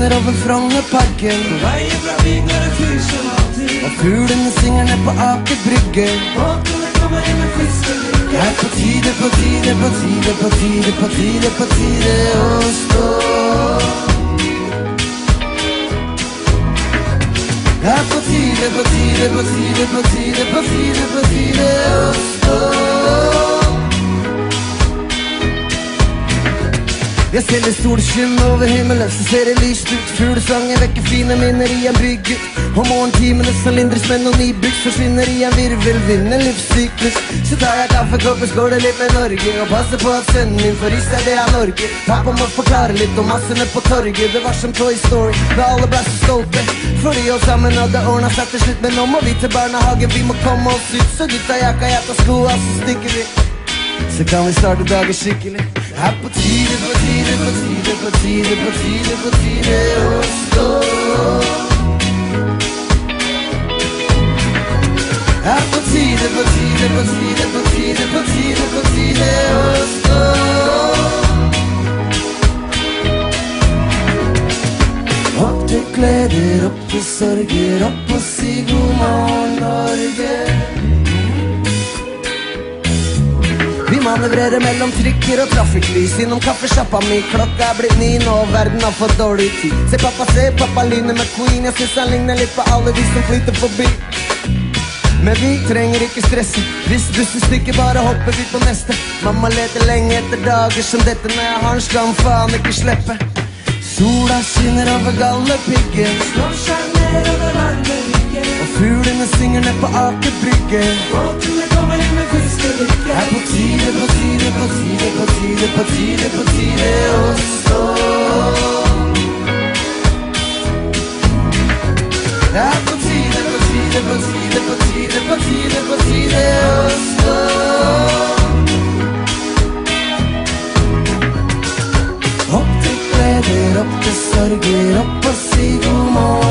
skinner over Frognerparken. På veien fra Vik når det fyr som alltid. Og fuglene synger ned på Aker Brygge. Båtene kommer inn med fiskelykke. Det er på tide, på tide, på tide, på tide, på tide, på tide å stå. Det er på tide, på tide, på tide, på tide, på tide, på tide å stå. Jeg selger solskinn over himmelen, så ser det lyst ut. Fuglesanger vekker fine minner i en bygget. Og morgentimene som lindres med noen nybygs forsvinner i en virvelvind, en livssyklus. Så tar jeg kaffekopp og skåler litt med Norge, og passer på at sønnen min får i seg det han orker. Pappa må forklare litt om massene på torget. Det var som Toy Story, da alle ble så stolte, fordi oss sammen hadde ordnet seg til slutt. Men nå må vi til barnehagen, vi må komme oss ut. Så gutta jakka, jeg tar skoa, så stikker vi. Så kan vi starte dagen skikkelig. Her på tide, på tide, på tide, på tide, på tide, på tide å stå. Her på tide, på tide, på tide, på tide, på tide, på tide å stå. Opp til gleder, opp til sorger, opp og si god morgen Norge. Vi manøvrerer mellom trykker og trafikklys, innom kaffesjappa mi. Klokka er blitt 9 nå, verden har fått dårlig tid. Se pappa lyner med Queen. Jeg synes han ligner litt på alle de som flyter forbi. Men vi trenger ikke stresse. Hvis bussen stikker, bare hopper vi på neste. Mamma leter lenge etter dager som dette. Når jeg har den, skal han faen ikke slippe. Sola skinner over Galdhøpiggen, Slår seg ned over Larvik. og fuglene synger ned på Aker Brygge. Båtene kommer inn med fiskelykke. Her på tide, på tide, på tide, på tide, på tide, på tide å stå. Her på tide, på tide, på tide, på tide, på tide, på tide å stå. Opp til gleder, opp til sorger, opp og si god morgen.